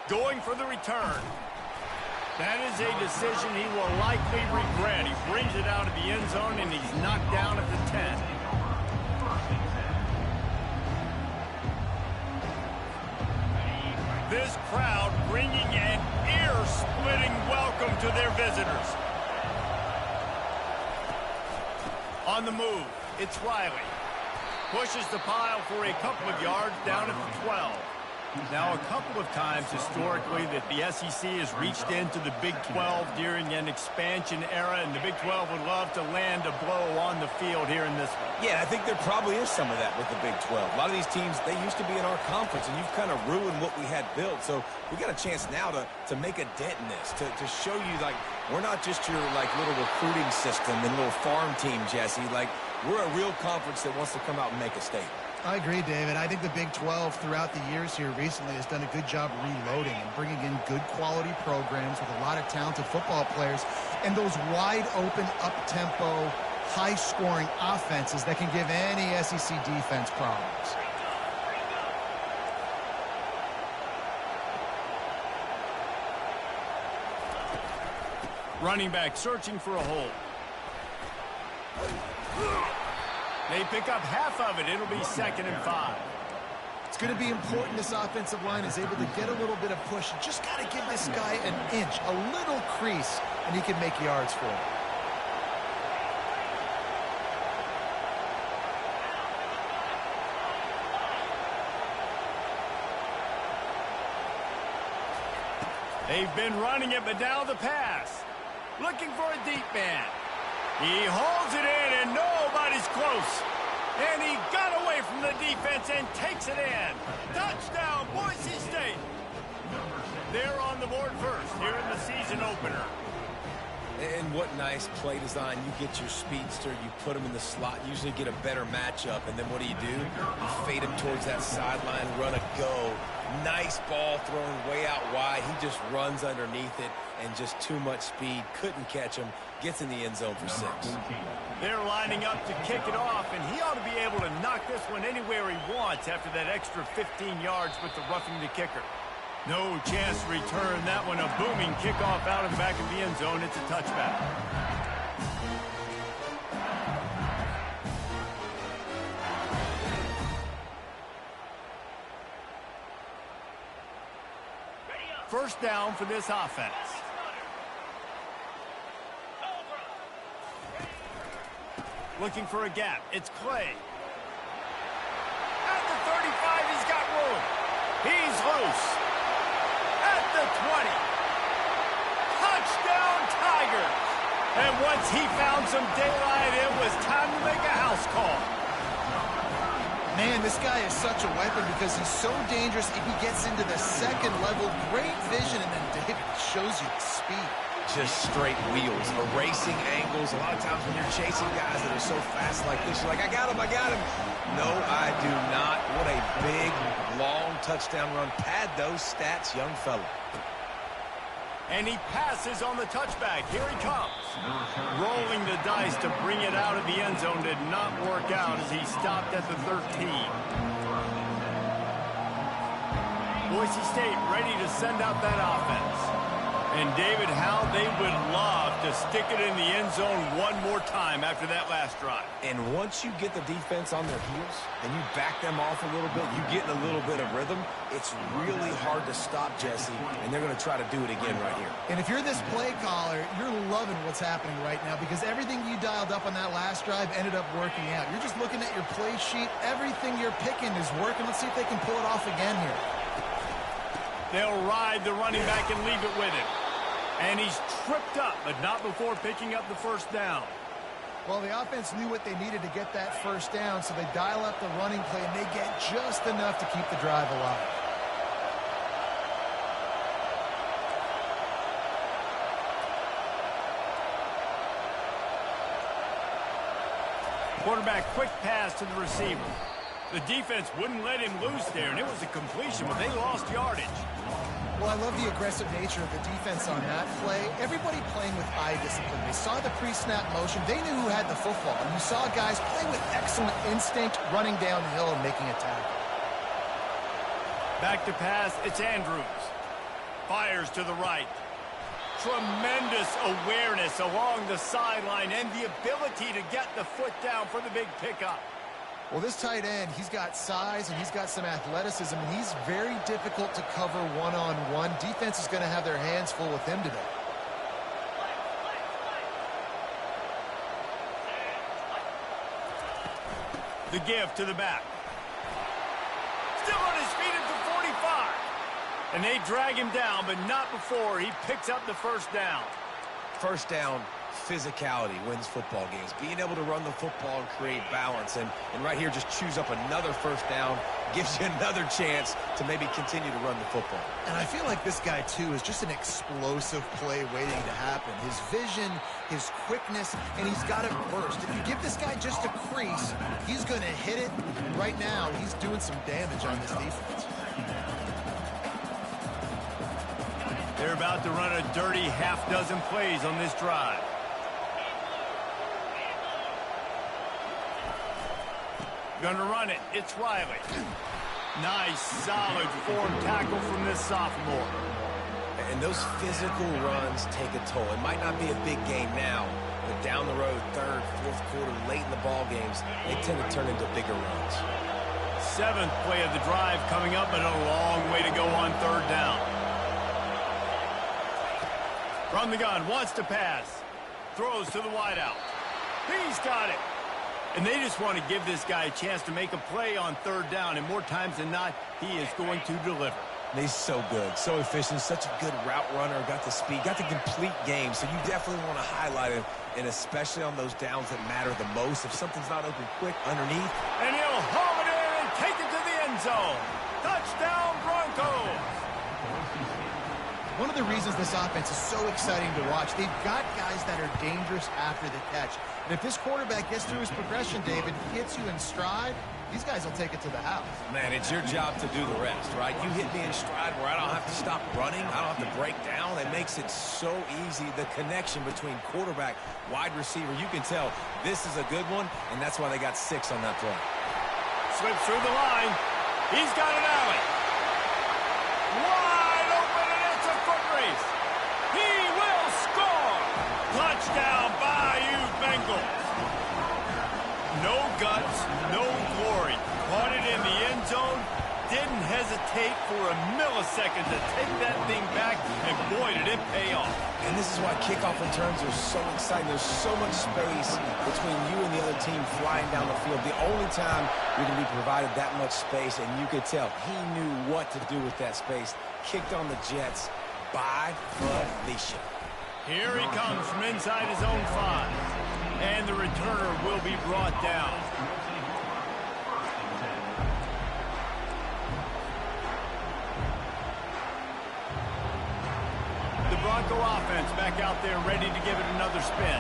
Going for the return. That is a decision he will likely regret. He brings it out of the end zone, and he's knocked down at the 10. This crowd bringing an ear-splitting welcome to their visitors. On the move, it's Riley. Pushes the pile for a couple of yards down at the 12. Now, a couple of times historically that the SEC has reached into the Big 12 during an expansion era, and the Big 12 would love to land a blow on the field here in this one. Yeah, I think there probably is some of that with the Big 12. A lot of these teams, they used to be in our conference, and you've kind of ruined what we had built. So we got a chance now to make a dent in this, to show you, like, we're not just your, like, little recruiting system and little farm team, Jesse. Like, we're a real conference that wants to come out and make a statement. I agree, David. I think the Big 12 throughout the years here recently has done a good job reloading and bringing in good quality programs with a lot of talented football players and those wide open, up-tempo, high-scoring offenses that can give any SEC defense problems. Running back searching for a hole. They pick up half of it. It'll be 2nd and 5. It's going to be important this offensive line is able to get a little bit of push. You just got to give this guy an inch, a little crease, and he can make yards for it. They've been running it, but now the pass. Looking for a deep man. He holds it in, and nobody's close. And he got away from the defense and takes it in. Touchdown, Boise State. They're on the board first here in the season opener. And what nice play design. You get your speedster, you put him in the slot, usually get a better matchup. And then what do? You fade him towards that sideline, run a go. Nice ball thrown way out wide. He just runs underneath it and just too much speed. Couldn't catch him. Gets in the end zone for 6. They're lining up to kick it off, and he ought to be able to knock this one anywhere he wants after that extra 15 yards with the roughing the kicker. No chance to return that one. A booming kickoff out of the back of the end zone. It's a touchback. First down for this offense. Looking for a gap. It's Clay. At the 35, he's got room. He's loose. At the 20. Touchdown, Tigers. And once he found some daylight, it was time to make a house call. Man, this guy is such a weapon because he's so dangerous. If he gets into the second level, great vision, and then David shows you the speed. Just straight wheels, erasing angles. A lot of times when you're chasing guys that are so fast like this, you're like, I got him. No, I do not. What a big, long touchdown run. Pad those stats, young fella. And he passes on the touchback. Here he comes. Rolling the dice to bring it out of the end zone did not work out as he stopped at the 13. Boise State ready to send out that offense. And, David, how they would love to stick it in the end zone one more time after that last drive. And once you get the defense on their heels and you back them off a little bit, you get in a little bit of rhythm, it's really hard to stop, Jesse, and they're going to try to do it again right here. And if you're this play caller, you're loving what's happening right now because everything you dialed up on that last drive ended up working out. You're just looking at your play sheet. Everything you're picking is working. Let's see if they can pull it off again here. They'll ride the running back and leave it with him. And he's tripped up, but not before picking up the first down. Well, the offense knew what they needed to get that first down, so they dial up the running play, and they get just enough to keep the drive alive. Quarterback quick pass to the receiver. The defense wouldn't let him loose there, and it was a completion, but they lost yardage. Well, I love the aggressive nature of the defense on that play. Everybody playing with eye discipline. They saw the pre-snap motion. They knew who had the football. And you saw guys play with excellent instinct, running downhill and making a tackle. Back to pass, it's Andrews. Fires to the right. Tremendous awareness along the sideline and the ability to get the foot down for the big pickup. Well, this tight end, he's got size and he's got some athleticism, and he's very difficult to cover one-on-one. Defense is going to have their hands full with him today. The give to the back. Still on his feet at the 45. And they drag him down, but not before he picks up the first down. First down, physicality wins football games. Being able to run the football and create balance. And right here, just choose up another first down, gives you another chance to maybe continue to run the football. And I feel like this guy, too, is just an explosive play waiting to happen. His vision, his quickness, and he's got it burst. If you give this guy just a crease, he's going to hit it. And right now, he's doing some damage on this defense. They're about to run a dirty half-dozen plays on this drive. Gonna run it. It's Riley. Nice, solid form tackle from this sophomore. And those physical runs take a toll. It might not be a big game now, but down the road, third, fourth quarter, late in the ball games, they tend to turn into bigger runs. Seventh play of the drive coming up, and a long way to go on third down. From the gun, wants to pass. Throws to the wideout. He's got it. And they just want to give this guy a chance to make a play on third down, and more times than not, he is going to deliver. And he's so good, so efficient, such a good route runner, got the speed, got the complete game, so you definitely want to highlight him, and especially on those downs that matter the most. If something's not open quick underneath. And he'll haul it in and take it to the end zone. Touchdown, Broncos! One of the reasons this offense is so exciting to watch, they've got guys that are dangerous after the catch. And if this quarterback gets through his progression, David, hits you in stride, these guys will take it to the house. Man, it's your job to do the rest, right? You hit me in stride where I don't have to stop running. I don't have to break down. It makes it so easy. The connection between quarterback, wide receiver, you can tell this is a good one, and that's why they got 6 on that play. Slips through the line. He's got an alley. Wide open, and it's a foot race. He will score. Touchdown, Bayou Bengals. No guts, no glory. Caught it in the end zone. Didn't hesitate for a millisecond to take that thing back, and boy, did it pay off. And this is why kickoff returns are so exciting. There's so much space between you and the other team flying down the field. The only time you're going to be provided that much space, and you could tell he knew what to do with that space. Kicked on the Jets by Felicia. Here he comes from inside his own 5. And the returner will be brought down. The Bronco offense back out there ready to give it another spin.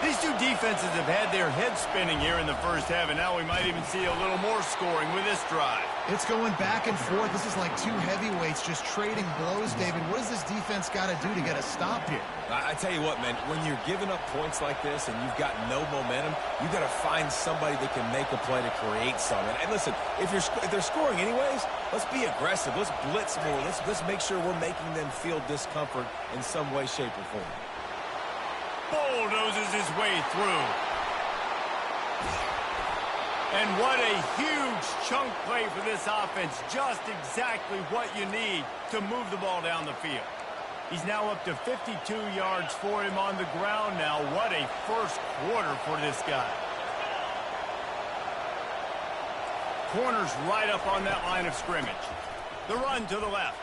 These two defenses have had their heads spinning here in the first half, and now we might even see a little more scoring with this drive. It's going back and forth. This is like two heavyweights just trading blows, David. What does this defense got to do to get a stop here? I tell you what, man, when you're giving up points like this and you've got no momentum, you got to find somebody that can make a play to create something. And listen, if they're scoring anyways, let's be aggressive. Let's blitz more. Let's make sure we're making them feel discomfort in some way, shape, or form. Bulldozes his way through. And what a huge chunk play for this offense. Just exactly what you need to move the ball down the field. He's now up to 52 yards for him on the ground now. What a first quarter for this guy. Corners right up on that line of scrimmage. The run to the left.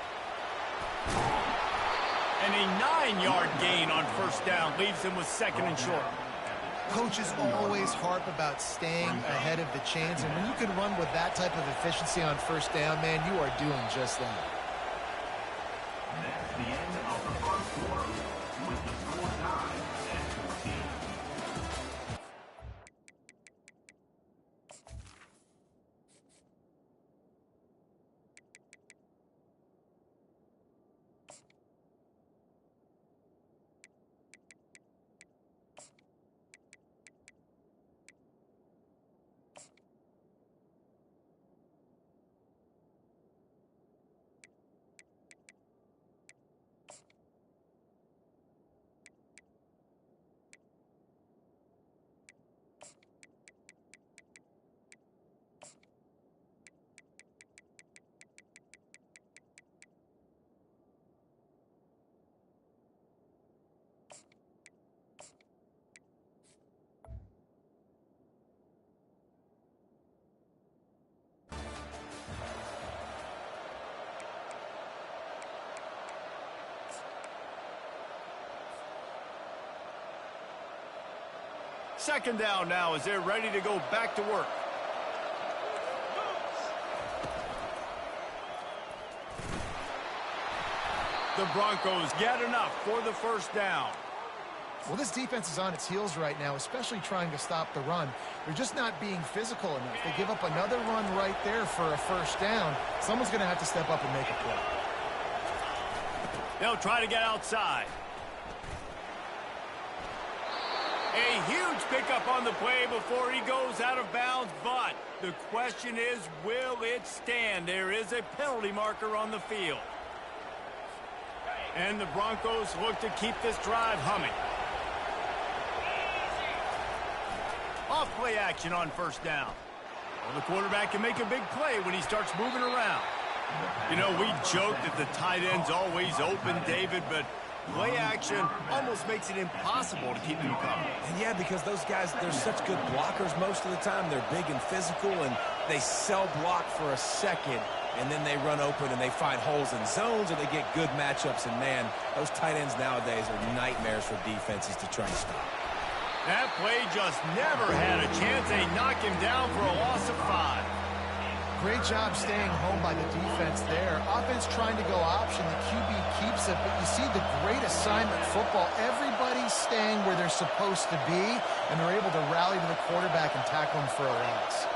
And a 9-yard gain on first down leaves him with 2nd and short. Coaches always harp about staying ahead of the chains, and when you can run with that type of efficiency on first down, man, you are doing just that. That's the end of the first quarter with the score tied at 16. second down now as they're ready to go back to work. The Broncos get enough for the first down. Well, this defense is on its heels right now, especially trying to stop the run. They're just not being physical enough. They give up another run right there for a first down. Someone's going to have to step up and make a play. They'll try to get outside. A huge pickup on the play before he goes out of bounds, but the question is, will it stand? There is a penalty marker on the field. And the Broncos look to keep this drive humming. Off play action on first down. Well, the quarterback can make a big play when he starts moving around. You know, we joke that the tight end's always open, David, but play action almost makes it impossible to keep him covered. And yeah, because those guys, they're such good blockers most of the time. They're big and physical, and they cell block for a second, and then they run open and they find holes in zones, or they get good matchups. And, man, those tight ends nowadays are nightmares for defenses to try and stop. That play just never had a chance. They knock him down for a loss of 5. Great job staying home by the defense there. Offense trying to go option. The QB keeps it, but you see the great assignment football. Everybody's staying where they're supposed to be, and they're able to rally to the quarterback and tackle him for a loss.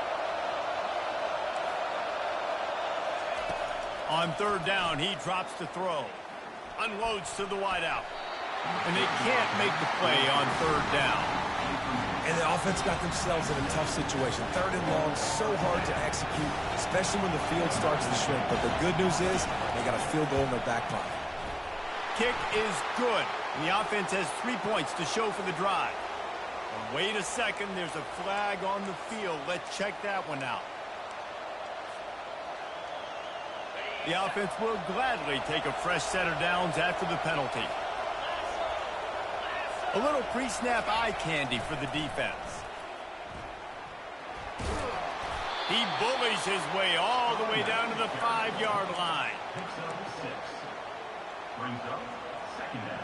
On third down, he drops to throw. Unloads to the wideout. And they can't make the play on third down. And the offense got themselves in a tough situation. Third and long, so hard to execute, especially when the field starts to shrink. But the good news is they got a field goal in their back pocket. Kick is good. And the offense has 3 points to show for the drive. Wait a second, there's a flag on the field. Let's check that one out. The offense will gladly take a fresh set of downs after the penalty. A little pre-snap eye candy for the defense. He bullies his way all the way down to the 5-yard line. Picks up 6. Brings up second down.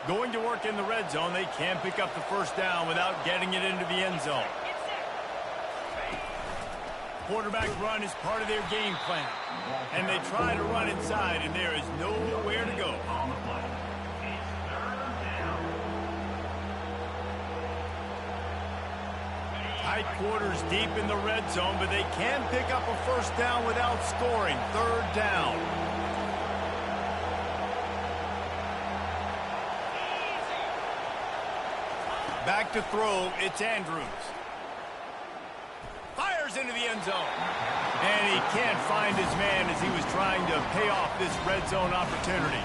Going to work in the red zone, they can't pick up the first down without getting it into the end zone. Quarterback run is part of their game plan. And they try to run inside, and there is nowhere to go. Tight quarters deep in the red zone, but they can pick up a first down without scoring. Third down. Back to throw, it's Andrews. Fires into the end zone. And he can't find his man as he was trying to pay off this red zone opportunity.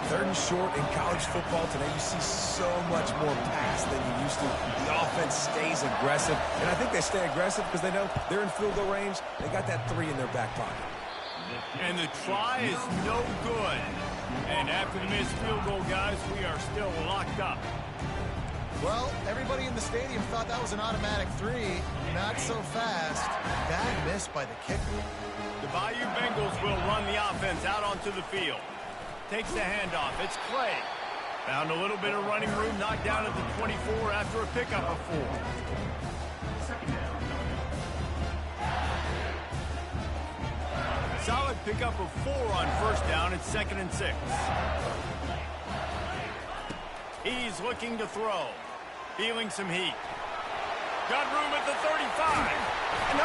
Third and short in college football today, you see so much more pass than you used to. The offense stays aggressive, and I think they stay aggressive because they know they're in field goal range. They got that 3 in their back pocket. And the try is no good. And after the missed field goal, guys, we are still locked up. Well, everybody in the stadium thought that was an automatic 3. Not so fast. Bad miss by the kicker. The Bayou Bengals will run the offense out onto the field. Takes the handoff. It's Clay. Found a little bit of running room, knocked down at the 24 after a pickup of 4. Second down. Solid pickup of 4 on first down. It's 2nd and 6. He's looking to throw. Feeling some heat. Got room at the 35. No,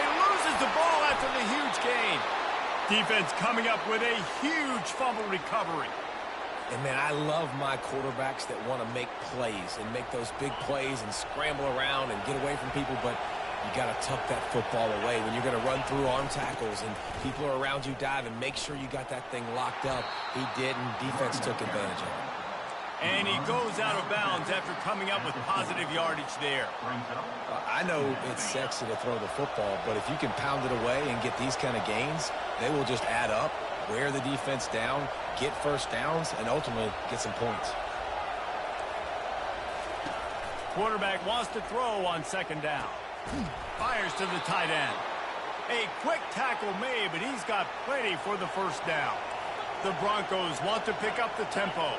he loses the ball after the huge gain. Defense coming up with a huge fumble recovery. And, man, I love my quarterbacks that want to make plays and make those big plays and scramble around and get away from people, but you got to tuck that football away when you're going to run through arm tackles and people are around you diving. Make sure you got that thing locked up. He did, and defense took advantage of it. And he goes out of bounds after coming up with positive yardage there. I know it's sexy to throw the football, but if you can pound it away and get these kind of gains, they will just add up, wear the defense down, get first downs, and ultimately get some points. Quarterback wants to throw on second down. Fires to the tight end. A quick tackle made, but he's got plenty for the first down. The Broncos want to pick up the tempo.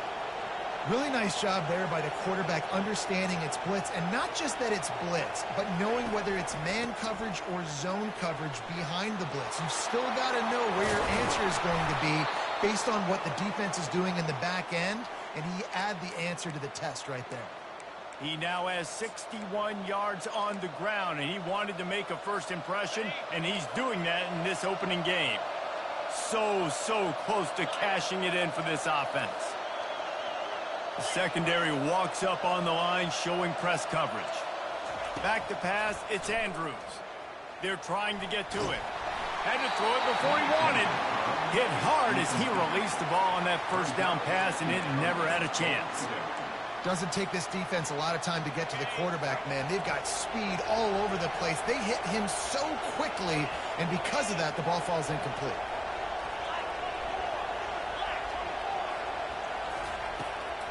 Really nice job there by the quarterback understanding it's blitz, and not just that it's blitz, but knowing whether it's man coverage or zone coverage behind the blitz. You've still got to know where your answer is going to be based on what the defense is doing in the back end, and he add the answer to the test right there. He now has 61 yards on the ground, and he wanted to make a first impression, and he's doing that in this opening game. So close to cashing it in for this offense. The secondary walks up on the line, showing press coverage. Back to pass, it's Andrews. They're trying to get to it. Had to throw it before he wanted. Hit hard as he released the ball on that first down pass, and it never had a chance. Doesn't take this defense a lot of time to get to the quarterback, man. They've got speed all over the place. They hit him so quickly, and because of that, the ball falls incomplete.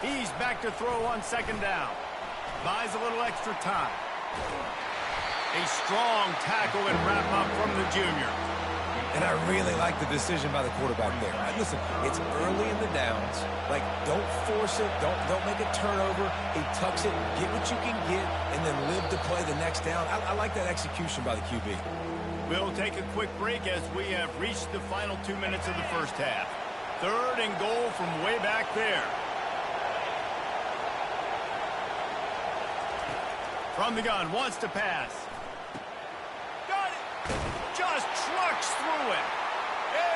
He's back to throw on second down. Buys a little extra time. A strong tackle and wrap up from the junior. And I really like the decision by the quarterback there. Listen, it's early in the downs. Like, don't force it. Don't make a turnover. He tucks it, get what you can get, and then live to play the next down. I like that execution by the QB. We'll take a quick break as we have reached the final 2 minutes of the first half. 3rd and goal from way back there. From the gun, wants to pass. Got it! Just trucks through it.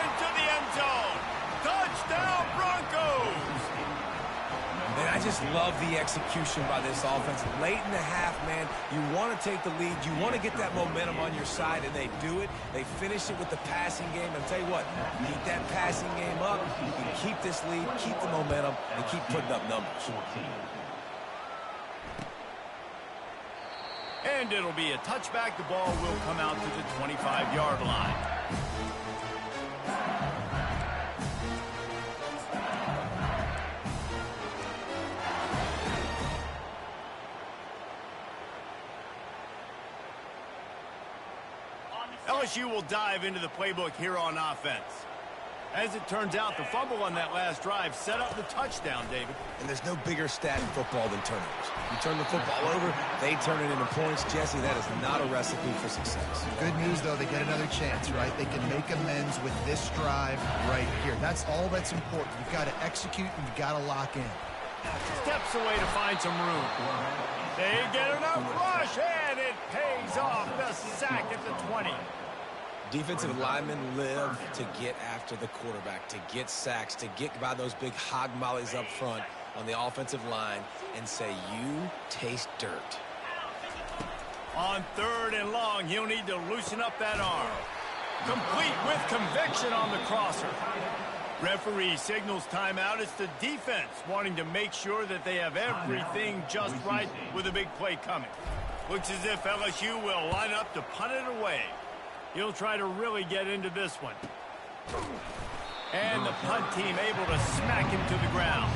Into the end zone. Touchdown, Broncos! And I just love the execution by this offense. Late in the half, man, you want to take the lead. You want to get that momentum on your side, and they do it. They finish it with the passing game. And I'll tell you what, keep that passing game up. You can keep this lead, keep the momentum, and keep putting up numbers. And it'll be a touchback. The ball will come out to the 25-yard line. LSU will dive into the playbook here on offense. As it turns out, the fumble on that last drive set up the touchdown, David. And there's no bigger stat in football than turnovers. You turn the football over, they turn it into points. Jesse, that is not a recipe for success. Good news, though, they get another chance, right? They can make amends with this drive right here. That's all that's important. You've got to execute and you've got to lock in. Steps away to find some room. They get enough rush, and it pays off. The sack at the 20. Defensive linemen live to get after the quarterback, to get sacks, to get by those big hog mollies up front on the offensive line and say, you taste dirt. On 3rd and long, he'll need to loosen up that arm. Complete with conviction on the crosser. Referee signals timeout. It's the defense wanting to make sure that they have everything just right with a big play coming. Looks as if LSU will line up to punt it away. He'll try to really get into this one. And the punt team able to smack him to the ground.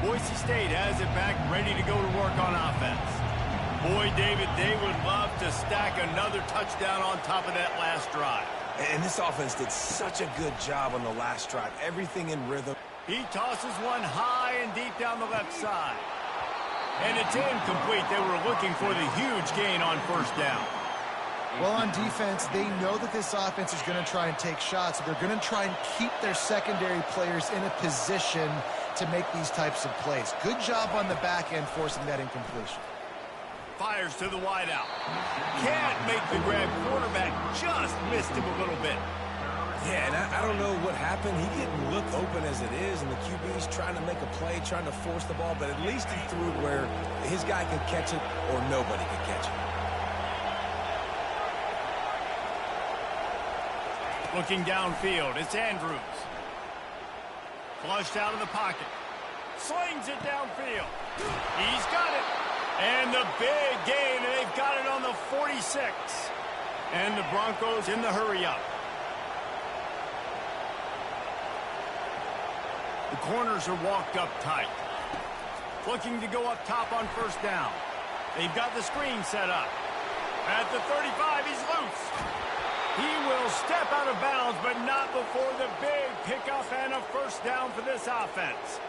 Boise State has it back, ready to go to work on offense. Boy, David, they would love to stack another touchdown on top of that last drive. And this offense did such a good job on the last drive. Everything in rhythm. He tosses one high and deep down the left side. And it's incomplete. They were looking for the huge gain on first down. Well, on defense, they know that this offense is going to try and take shots. So they're going to try and keep their secondary players in a position to make these types of plays. Good job on the back end forcing that incompletion. Fires to the wideout. Can't make the grab. Quarterback just missed him a little bit. Yeah, and I don't know what happened. He didn't look open as it is, and the QB's trying to make a play, trying to force the ball, but at least he threw it where his guy could catch it or nobody could catch it. Looking downfield, it's Andrews. Flushed out of the pocket. Slings it downfield. He's got it. And the big gain, and they've got it on the 46. And the Broncos in the hurry up. The corners are walked up tight. Looking to go up top on first down. They've got the screen set up. At the 35, he's loose. He will step out of bounds, but not before the big pickup and a first down for this offense.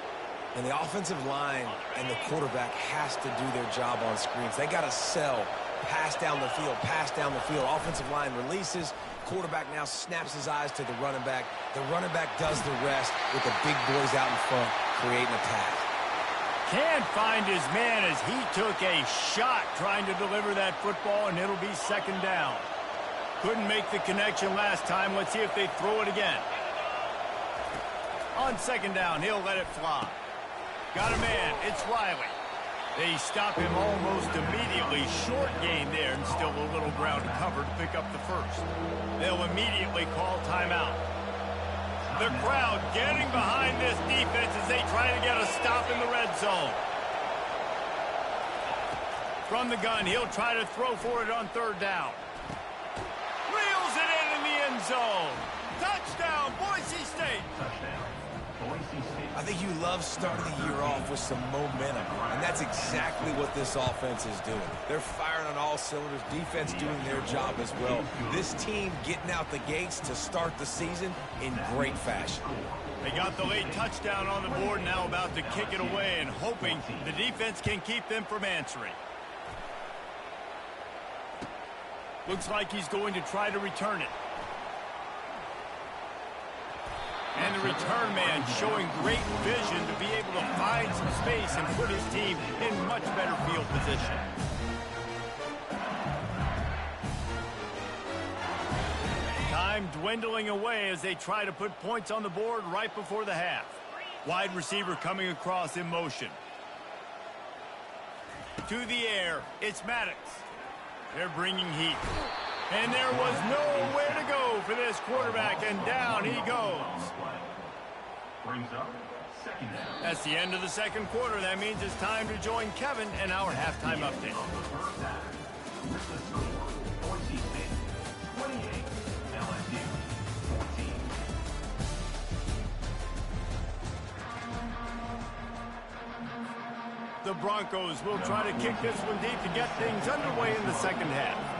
And the offensive line and the quarterback has to do their job on screens. They got to sell, pass down the field, pass down the field. Offensive line releases. Quarterback now snaps his eyes to the running back. The running back does the rest with the big boys out in front, creating a pass. Can't find his man as he took a shot trying to deliver that football, and it'll be second down. Couldn't make the connection last time. Let's see if they throw it again. On second down, he'll let it fly. Got a man. It's Riley. They stop him almost immediately. Short gain there, and still a little ground to cover to pick up the first. They'll immediately call timeout. The crowd getting behind this defense as they try to get a stop in the red zone. From the gun, he'll try to throw for it on third down. Reels it in the end zone. Touchdown, Boise State. I think you love starting the year off with some momentum, and that's exactly what this offense is doing. They're firing on all cylinders, defense doing their job as well. This team getting out the gates to start the season in great fashion. They got the late touchdown on the board, now about to kick it away and hoping the defense can keep them from answering. Looks like he's going to try to return it. And the return man showing great vision to be able to find some space and put his team in much better field position. Time dwindling away as they try to put points on the board right before the half. Wide receiver coming across in motion. To the air, it's Maddox. They're bringing heat. And there was nowhere to go for this quarterback, and down he goes. That's the end of the second quarter. That means it's time to join Kevin in our halftime update. The Broncos will try to kick this one deep to get things underway in the second half.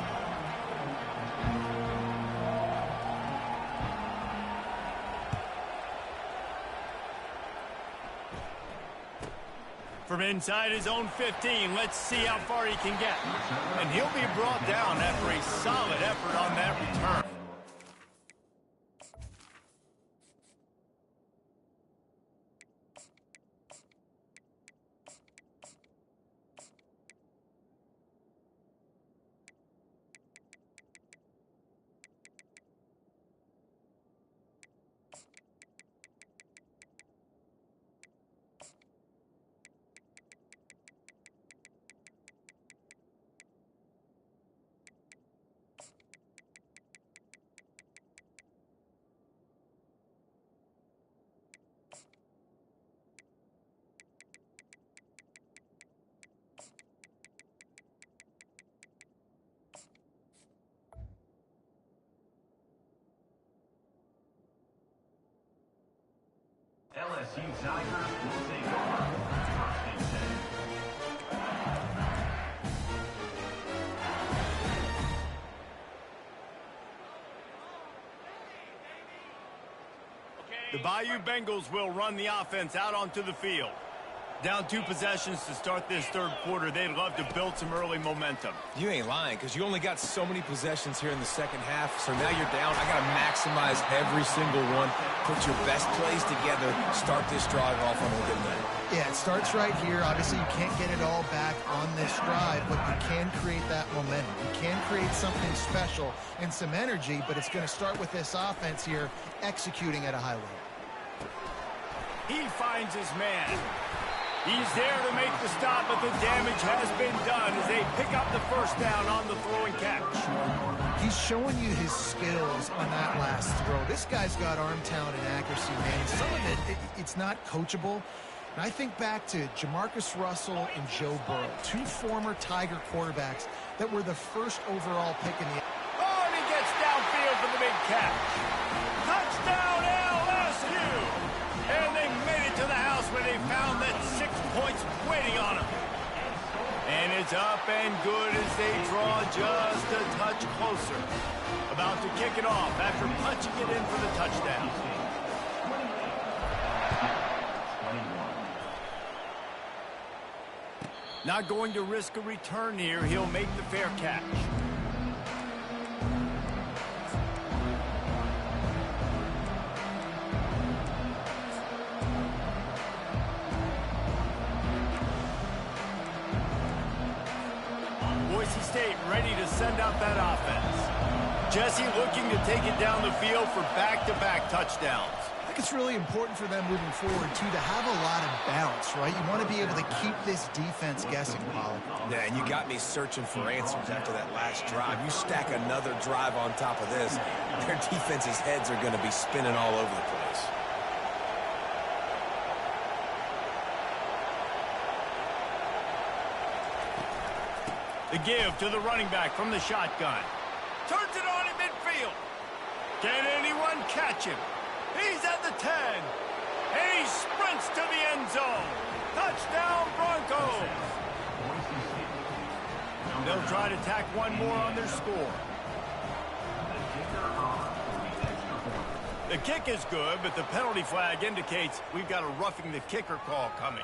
From inside his own 15, let's see how far he can get. And he'll be brought down after a solid effort on that return. LSU Tigers will take over first and 10. The Bayou Bengals will run the offense out onto the field. Down 2 possessions to start this third quarter. They'd love to build some early momentum. You ain't lying, because you only got so many possessions here in the second half, so now you're down. I got to maximize every single one. Put your best plays together. Start this drive off on a good night. Yeah, it starts right here. Obviously, you can't get it all back on this drive, but you can create that momentum. You can create something special and some energy, but it's going to start with this offense here executing at a high level. He finds his man. He's there to make the stop, but the damage has been done as they pick up the first down on the throwing catch. He's showing you his skills on that last throw. This guy's got arm talent and accuracy, man. Some of it's not coachable. And I think back to Jamarcus Russell and Joe Burrow, 2 former Tiger quarterbacks that were the first overall pick in the... Oh, and he gets downfield for the big catch. Touchdown, LSU! And they made it waiting on him. And it's up and good as they draw just a touch closer. About to kick it off after punching it in for the touchdown. Not going to risk a return here. He'll make the fair catch. Boise State ready to send out that offense. Jesse looking to take it down the field for back-to-back touchdowns. I think it's really important for them moving forward, too, to have a lot of balance, right? You want to be able to keep this defense guessing, Pollard. Yeah, and you got me searching for answers after that last drive. You stack another drive on top of this, their defense's heads are going to be spinning all over the place. The give to the running back from the shotgun. Turns it on in midfield. Can anyone catch him? He's at the 10. And he sprints to the end zone. Touchdown, Broncos. They'll try to tack one more on their score. The kick is good, but the penalty flag indicates we've got a roughing the kicker call coming.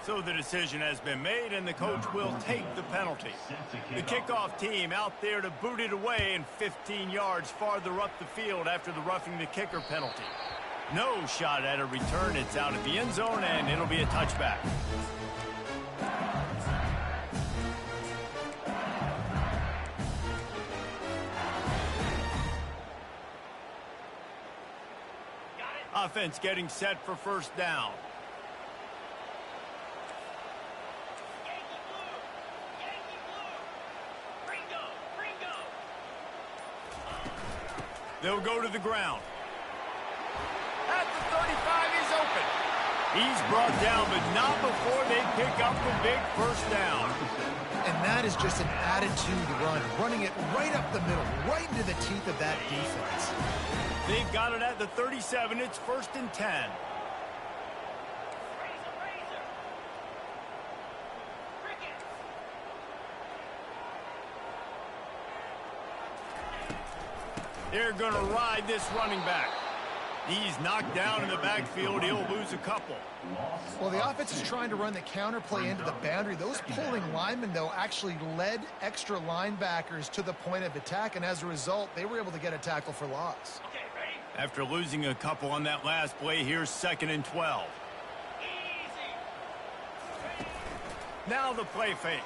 So the decision has been made, and the coach will take the penalty. The kickoff team out there to boot it away and 15 yards farther up the field after the roughing the kicker penalty. No shot at a return. It's out of the end zone, and it'll be a touchback. Offense getting set for first down. They'll go to the ground. At the 35, he's open. He's brought down, but not before they pick up the big first down. And that is just an attitude run, running it right up the middle, right into the teeth of that defense. They've got it at the 37. It's 1st and 10. They're going to ride this running back. He's knocked down in the backfield. He'll lose a couple. Well, the offense is trying to run the counter play into the boundary. Those pulling linemen, though, actually led extra linebackers to the point of attack, and as a result, they were able to get a tackle for loss. After losing a couple on that last play, here's 2nd and 12. Now the play fake.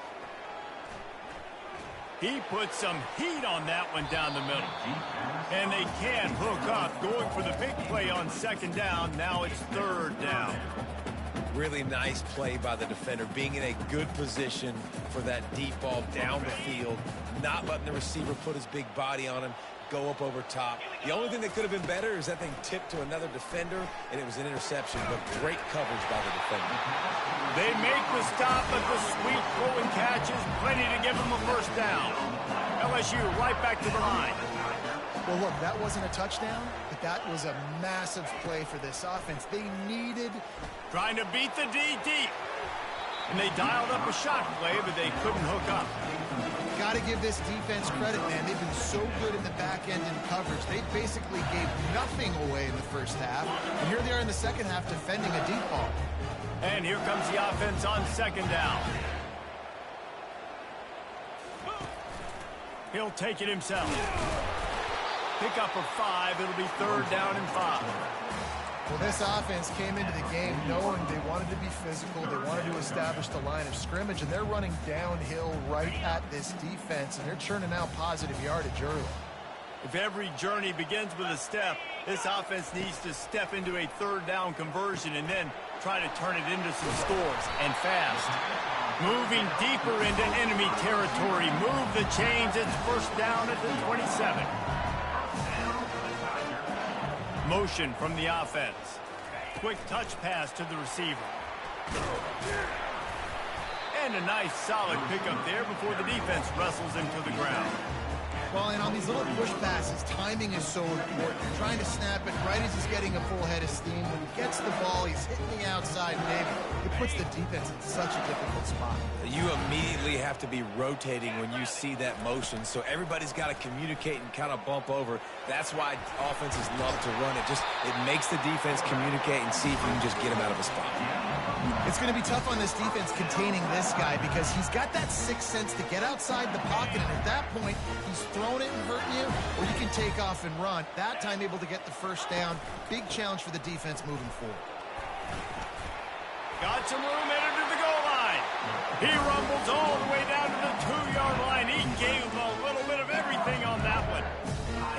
He put some heat on that one down the middle. And they can hook up, going for the big play on 2nd down. Now it's 3rd down. Really nice play by the defender, being in a good position for that deep ball down the field, not letting the receiver put his big body on him, go up over top. The only thing that could have been better is that thing tipped to another defender, and it was an interception, but great coverage by the defender. They make the stop, but the sweet throw and catch is plenty to give them a first down. LSU right back to the line. Well, look, that wasn't a touchdown, but that was a massive play for this offense. They needed... Trying to beat the D deep. And they dialed up a shot play, but they couldn't hook up. Got to give this defense credit, man. They've been so good in the back end in coverage. They basically gave nothing away in the first half. And here they are in the second half defending a deep ball. And here comes the offense on 2nd down. He'll take it himself. Pick up of 5. It'll be 3rd down and 5. Well, this offense came into the game knowing they wanted to be physical. They wanted to establish the line of scrimmage, and they're running downhill right at this defense, and they're churning out positive yardage early. If every journey begins with a step, this offense needs to step into a 3rd down conversion and then try to turn it into some scores, and fast. Moving deeper into enemy territory. Move the chains. It's 1st down at the 27. Motion from the offense. Quick touch pass to the receiver. And a nice solid pickup there before the defense wrestles him to the ground. Well, and on these little push passes, timing is so important. You're trying to snap it right as he's getting a full head of steam. When he gets the ball, he's hitting the outside, David. It puts the defense in such a difficult spot. You immediately have to be rotating when you see that motion, so everybody's got to communicate and kind of bump over. That's why offenses love to run it. It makes the defense communicate and see if you can just get him out of a spot. It's going to be tough on this defense containing this guy because he's got that sixth sense to get outside the pocket, and at that point, he's throwing it and hurting you, or you can take off and run. That time able to get the first down. Big challenge for the defense moving forward. Got some room headed to the goal line. He rumbles all the way down to the 2-yard line. He gave a little bit of everything on that one.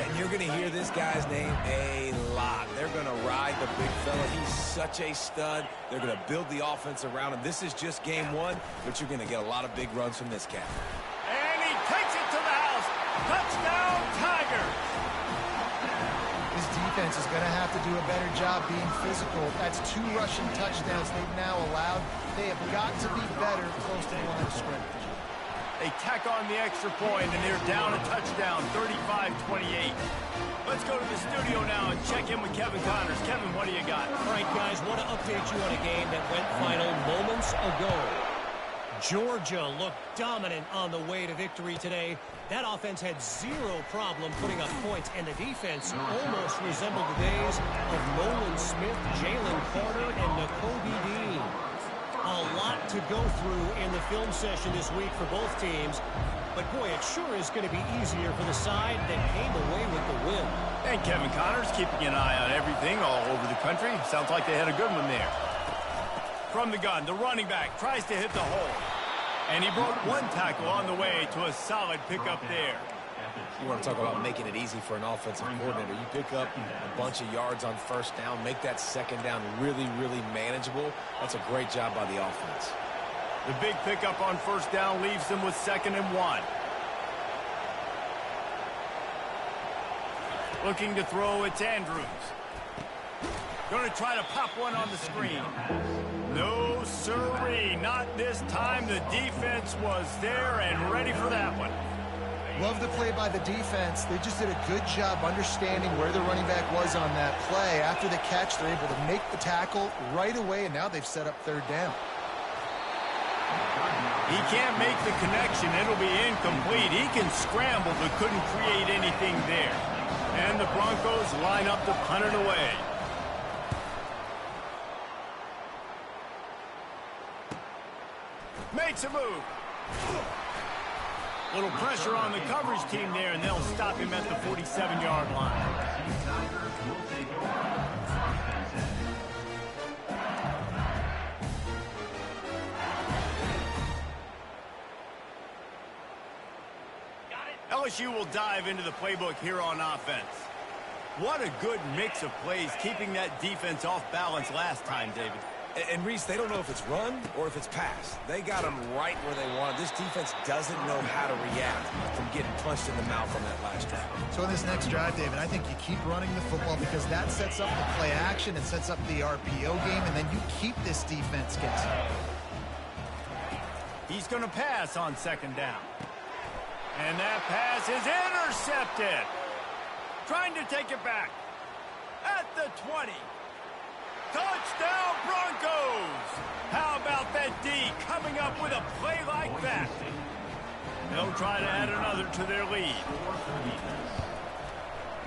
And you're going to hear this guy's name a lot. They're going to ride the big fella. He's such a stud. They're going to build the offense around him. This is just game one, but you're going to get a lot of big runs from this cat. And he takes it to the house. Touchdown, Tigers. This defense is going to have to do a better job being physical. That's 2 rushing touchdowns they've now allowed. They have got to be better close to the line of scrimmage. They tack on the extra point, and they're down a touchdown, 35-28. Let's go to the studio now and check in with Kevin Connors. Kevin, what do you got? All right, guys, want to update you on a game that went final moments ago. Georgia looked dominant on the way to victory today. That offense had zero problem putting up points, and the defense almost resembled the days of Nolan Smith, Jalen Carter, and Nakobe Dean. A lot to go through in the film session this week for both teams. But, boy, it sure is going to be easier for the side that came away with the win. And Kevin Connors keeping an eye on everything all over the country. Sounds like they had a good one there. From the gun, the running back tries to hit the hole. And he broke 1 tackle on the way to a solid pickup there. You want to talk about making it easy for an offensive coordinator. You pick up a bunch of yards on first down, make that second down really, really manageable. That's a great job by the offense. The big pickup on first down leaves them with 2nd and 1. Looking to throw, it's Andrews. Going to try to pop one on the screen. No, sirree, not this time. The defense was there and ready for that one. Love the play by the defense. They just did a good job understanding where the running back was on that play. After the catch, they're able to make the tackle right away, and now they've set up 3rd down. He can't make the connection. It'll be incomplete. He can scramble, but couldn't create anything there. And the Broncos line up to punt it away. Makes a move. Little pressure on the coverage team there, and they'll stop him at the 47-yard line. LSU will dive into the playbook here on offense. What a good mix of plays, keeping that defense off balance last time, David. And Reese, they don't know if it's run or if it's pass. They got them right where they want. This defense doesn't know how to react from getting punched in the mouth on that last drive. So in this next drive, David, I think you keep running the football because that sets up the play action and sets up the RPO game, and then you keep this defense guessing. He's going to pass on 2nd down. And that pass is intercepted. Trying to take it back. At the 20. Touchdown, Broncos! How about that D coming up with a play like that? They'll try to add another to their lead.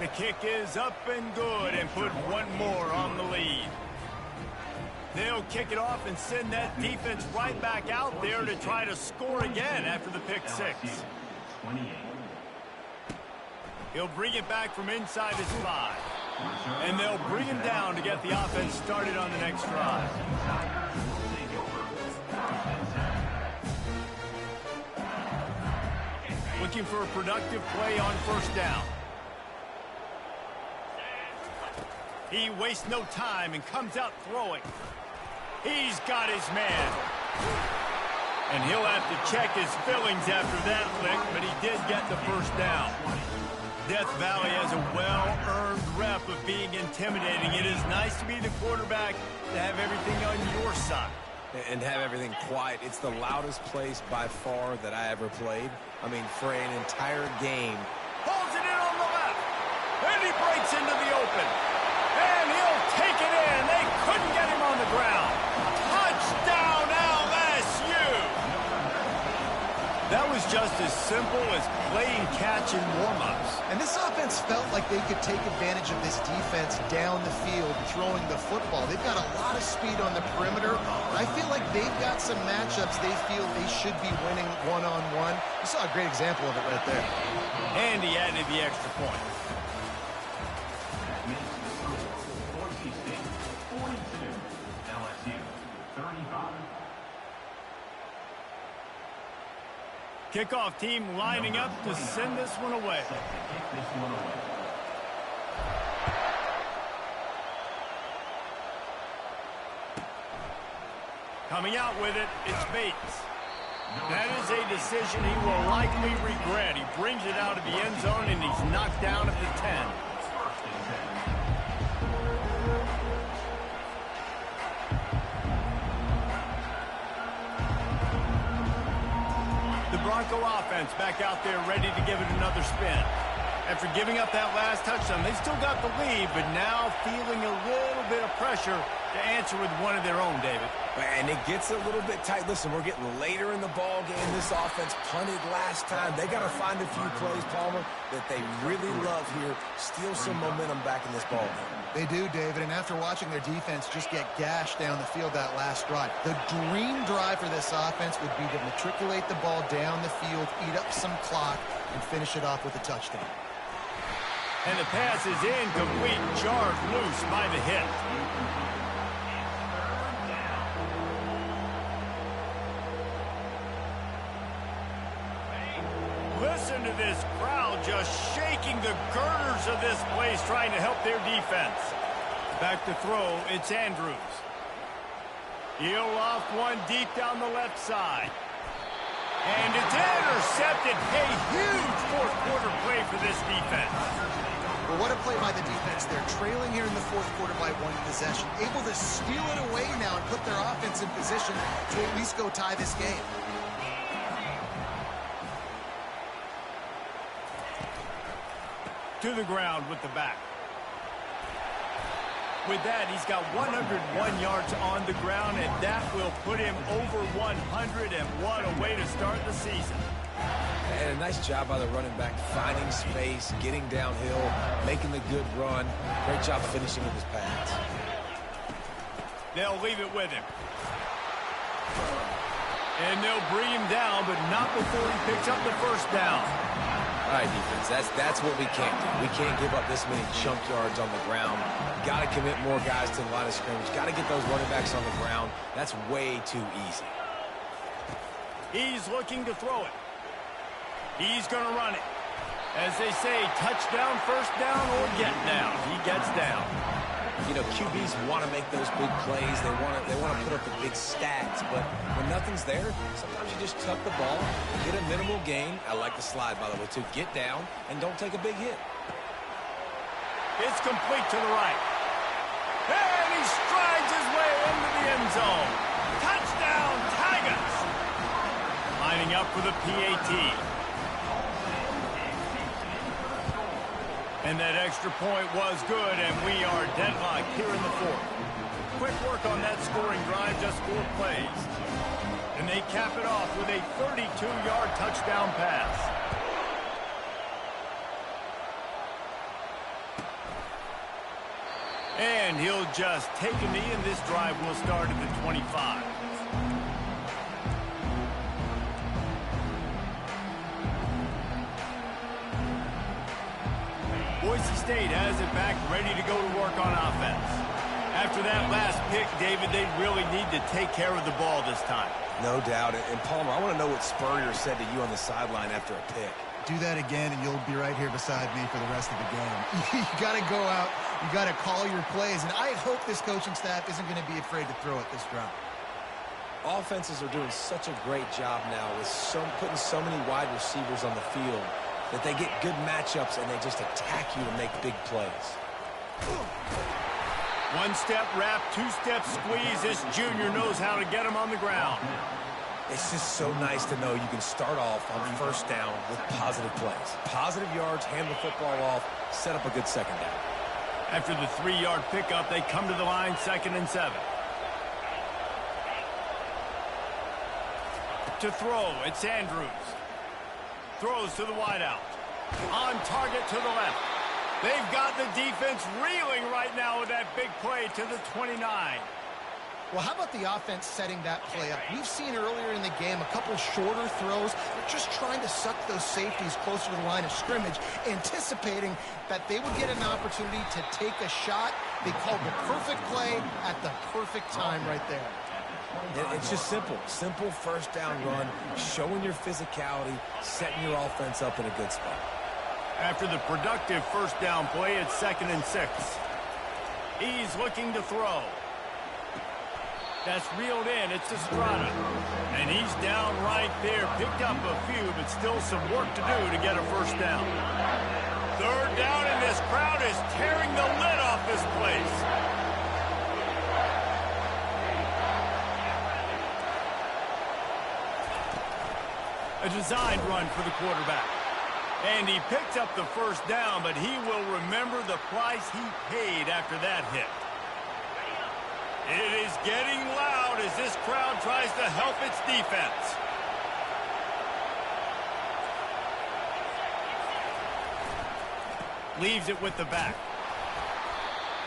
The kick is up and good and put 1 more on the lead. They'll kick it off and send that defense right back out there to try to score again after the pick 6. He'll bring it back from inside his 5. And they'll bring him down to get the offense started on the next drive. Looking for a productive play on first down. He wastes no time and comes out throwing. He's got his man. And he'll have to check his fillings after that lick, but he did get the first down. Death Valley has a well-earned rep of being intimidating. It is nice to be the quarterback, to have everything on your side. And have everything quiet. It's the loudest place by far that I ever played. I mean, for an entire game, he breaks into the open. And he'll take it in. They couldn't get him on the ground. Touchdown, LSU! That was just as simple as playing catch in warm-ups. And this offense felt like they could take advantage of this defense down the field throwing the football. They've got a lot of speed on the perimeter. I feel like they've got some matchups they feel they should be winning one-on-one. You saw a great example of it right there. And he added the extra point. Boise State 42, LSU 35. Kickoff team lining up to send this one away. Coming out with it, it's Bates. That is a decision he will likely regret. He brings it out of the end zone, and he's knocked down at the 10. The Bronco offense back out there ready to give it another spin. After giving up that last touchdown, they still got the lead, but now feeling a little bit of pressure to answer with one of their own, David. And it gets a little bit tight. Listen, we're getting later in the ball game. This offense punted last time. They got to find a few plays, Palmer, that they really love here. Steal some momentum back in this ball game. They do, David, and after watching their defense just get gashed down the field that last drive, the dream drive for this offense would be to matriculate the ball down the field, eat up some clock, and finish it off with a touchdown. And the pass is incomplete, jarred loose by the hit. Listen to this crowd just shaking the girders of this place, trying to help their defense. Back to throw, it's Andrews. He'll loft one deep down the left side. And it's intercepted. A huge fourth quarter play for this defense. Well, what a play by the defense. They're trailing here in the fourth quarter by one possession, able to steal it away now and put their offense in position to at least go tie this game. To the ground with the back. With that, he's got 101 yards on the ground, and that will put him over 100, and what a way to start the season. And a nice job by the running back, finding space, getting downhill, making the good run. Great job finishing with his pass. They'll leave it with him. And they'll bring him down, but not before he picks up the first down. All right, defense, that's what we can't do. We can't give up this many chunk yards on the ground. Got to commit more guys to the line of scrimmage. Got to get those running backs on the ground. That's way too easy. He's looking to throw it. He's going to run it. As they say, touchdown, first down, or get down. He gets down. You know, QBs want to make those big plays. They want to put up the big stats. But when nothing's there, sometimes you just tuck the ball, get a minimal gain. I like the slide, by the way, too. Get down and don't take a big hit. It's complete to the right. And he strides his way into the end zone. Touchdown, Tigers! Lining up for the PAT. And that extra point was good, and we are deadlocked here in the fourth. Quick work on that scoring drive, just 4 plays. And they cap it off with a 32-yard touchdown pass. And he'll just take a knee, and this drive will start at the 25. Boise State has it back, ready to go to work on offense. After that last pick, David, they really need to take care of the ball this time. No doubt. And Palmer, I want to know what Spurrier said to you on the sideline after a pick. Do that again, and you'll be right here beside me for the rest of the game. You got to go out. You got to call your plays, and I hope this coaching staff isn't going to be afraid to throw it this drive. Offenses are doing such a great job now with putting so many wide receivers on the field that they get good matchups and they just attack you and make big plays. One-step wrap, 2-step squeeze. This junior knows how to get him on the ground. It's just so nice to know you can start off on first down with positive plays. Positive yards, hand the football off, set up a good second down. After the 3-yard pickup, they come to the line, 2nd and 7. To throw, it's Andrews. Throws to the wideout. On target to the left. They've got the defense reeling right now with that big play to the 29. Well, how about the offense setting that play up? We've seen earlier in the game a couple shorter throws. They're just trying to suck those safeties closer to the line of scrimmage, anticipating that they would get an opportunity to take a shot. They called the perfect play at the perfect time right there. It's just simple. Simple first down run, showing your physicality, setting your offense up in a good spot. After the productive first down play, it's 2nd and 6. He's looking to throw. That's reeled in. It's Estrada. And he's down right there. Picked up a few, but still some work to do to get a first down. 3rd down, and this crowd is tearing the lid off this place. A designed run for the quarterback. And he picked up the first down, but he will remember the price he paid after that hit. It is getting loud as this crowd tries to help its defense. Leaves it with the back.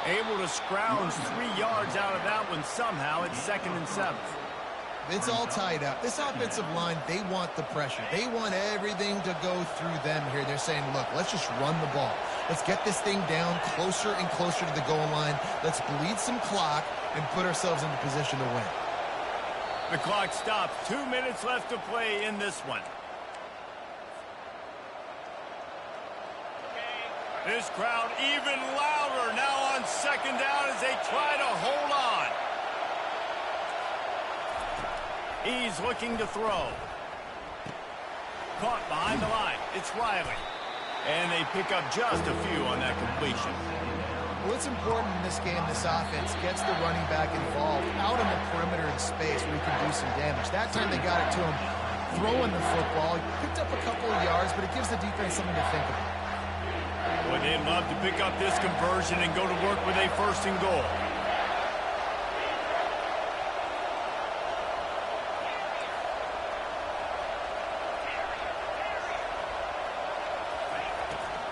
Able to scrounge 3 yards out of that one somehow. It's 2nd and 7. It's all tied up. This offensive line, they want the pressure. They want everything to go through them here. They're saying, look, let's just run the ball. Let's get this thing down closer and closer to the goal line. Let's bleed some clock and put ourselves into position to win. The clock stops. 2 minutes left to play in this one. This crowd even louder now on 2nd down as they try to hold on. He's looking to throw. Caught behind the line. It's Riley. And they pick up just a few on that completion. Well, it's important in this game, this offense gets the running back involved out on the perimeter in space where he can do some damage. That time they got it to him throwing the football. He picked up a couple of yards, but it gives the defense something to think about. Boy, they'd love to pick up this conversion and go to work with a 1st and goal.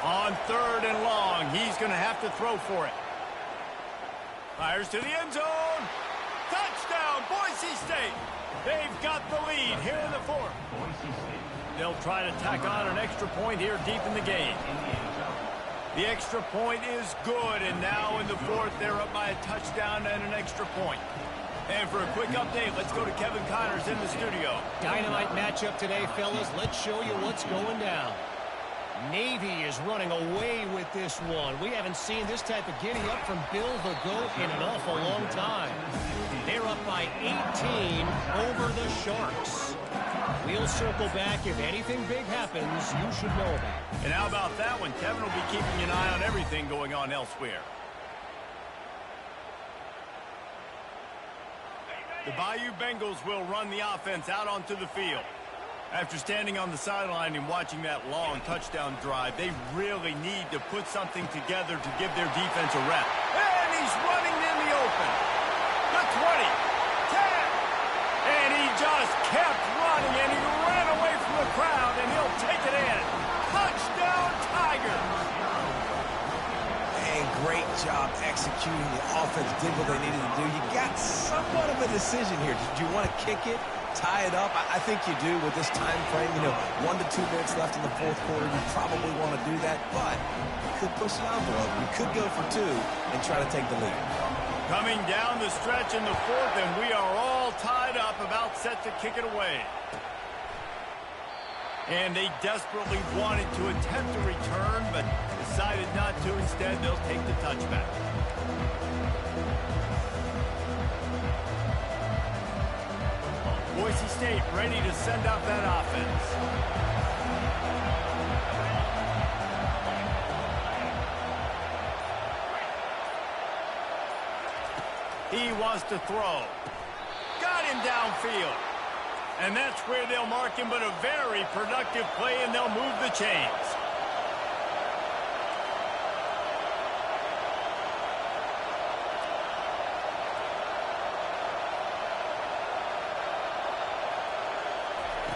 On 3rd and long, he's going to have to throw for it. Fires to the end zone. Touchdown, Boise State. They've got the lead here in the 4th. They'll try to tack on an extra point here deep in the game. The extra point is good, and now in the 4th, they're up by a touchdown and an extra point. And for a quick update, let's go to Kevin Connors in the studio. Dynamite matchup today, fellas. Let's show you what's going down. Navy is running away with this one. We haven't seen this type of giddy-up from Bill the Goat in an awful long time. They're up by 18 over the Sharks. We'll circle back. If anything big happens, you should know about it. And how about that one? Kevin will be keeping an eye on everything going on elsewhere. The Bayou Bengals will run the offense out onto the field. After standing on the sideline and watching that long touchdown drive, they really need to put something together to give their defense a rep. And he's running in the open. The 20, 10, and he just kept running, and he ran away from the crowd, and he'll take it in. Touchdown, Tigers! And great job executing. The offense did what they needed to do. You got somewhat of a decision here. Did you want to kick it? Tie it up? I think you do with this time frame. 1 to 2 minutes left in the 4th quarter. You probably want to do that, but you could push the envelope. You could go for 2 and try to take the lead. Coming down the stretch in the 4th, and we are all tied up, about set to kick it away. And they desperately wanted to attempt a return, but decided not to. Instead, they'll take the touchback. Boise State ready to send out that offense. He wants to throw. Got him downfield. And that's where they'll mark him, but a very productive play, and they'll move the chains.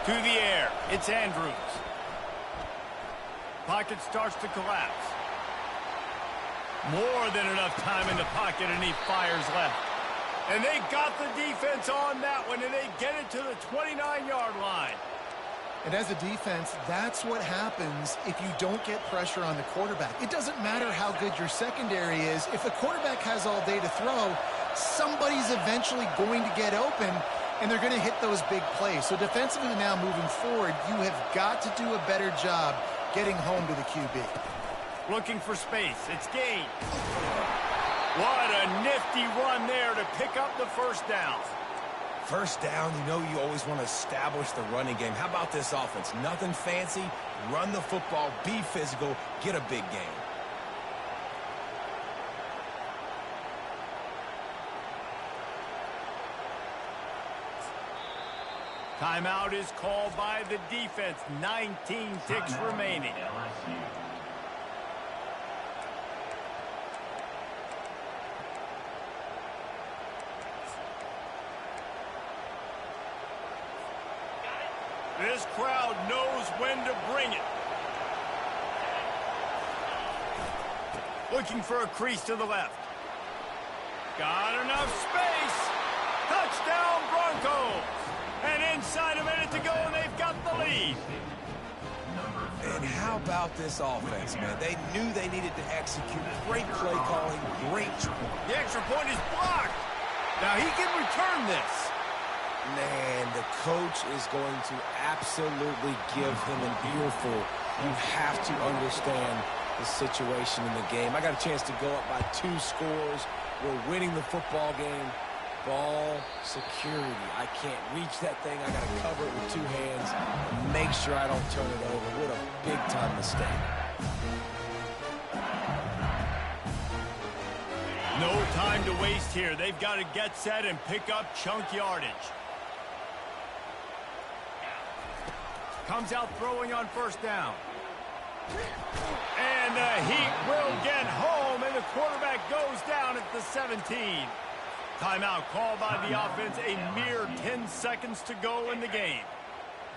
To the air, it's Andrews. Pocket starts to collapse. More than enough time in the pocket, and he fires left. And they got the defense on that one, and they get it to the 29-yard line. And as a defense, that's what happens if you don't get pressure on the quarterback. It doesn't matter how good your secondary is. If the quarterback has all day to throw, somebody's eventually going to get open, and they're going to hit those big plays. So defensively now moving forward, you have got to do a better job getting home to the QB. Looking for space. It's Gaines. What a nifty run there to pick up the first down. First down, you know you always want to establish the running game. How about this offense? Nothing fancy. Run the football, be physical, get a big gain. Timeout is called by the defense. 19 ticks remaining. This crowd knows when to bring it. Looking for a crease to the left. Got enough space. Touchdown Broncos. And inside a minute to go, and they've got the lead. And how about this offense, man? They knew they needed to execute. Great play calling, great. The extra point is blocked. Now he can return this. Man, the coach is going to absolutely give him an earful. You have to understand the situation in the game. I got a chance to go up by 2 scores. We're winning the football game. Ball security. I can't reach that thing. I got to cover it with 2 hands. Make sure I don't turn it over. What a big-time mistake. No time to waste here. They've got to get set and pick up chunk yardage. Comes out throwing on first down. And the Heat will get home, and the quarterback goes down at the 17. Timeout called by the offense. A mere 10 seconds to go in the game.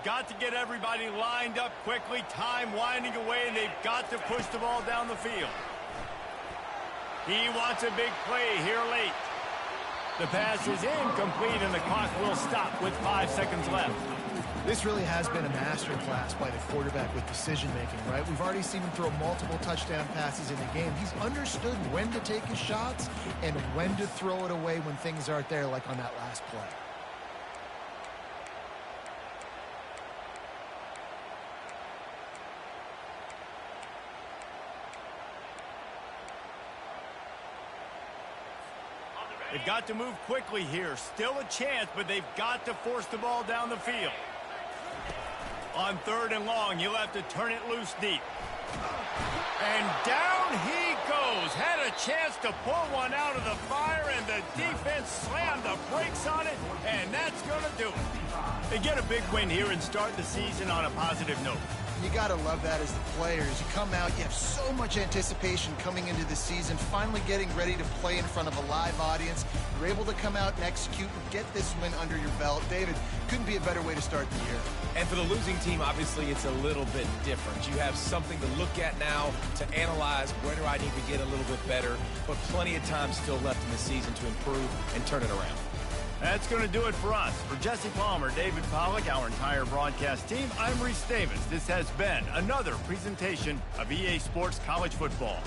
Got to get everybody lined up quickly. Time winding away, and they've got to push the ball down the field. He wants a big play here late. The pass is incomplete, and the clock will stop with 5 seconds left. This really has been a masterclass by the quarterback with decision-making, right? We've already seen him throw multiple touchdown passes in the game. He's understood when to take his shots and when to throw it away when things aren't there, like on that last play. They've got to move quickly here. Still a chance, but they've got to force the ball down the field. On 3rd and long, you'll have to turn it loose deep. And down he goes. Had a chance to pull one out of the fire, and the defense slammed the brakes on it, and that's going to do it. They get a big win here and start the season on a positive note. You got to love that as the players. You come out, you have so much anticipation coming into the season, finally getting ready to play in front of a live audience. You're able to come out and execute and get this win under your belt. David, couldn't be a better way to start the year. And for the losing team, obviously, it's a little bit different. You have something to look at now, to analyze where do I need to get a little bit better, but plenty of time still left in the season to improve and turn it around. That's going to do it for us. For Jesse Palmer, David Pollack, our entire broadcast team, I'm Reese Davis. This has been another presentation of EA Sports College Football.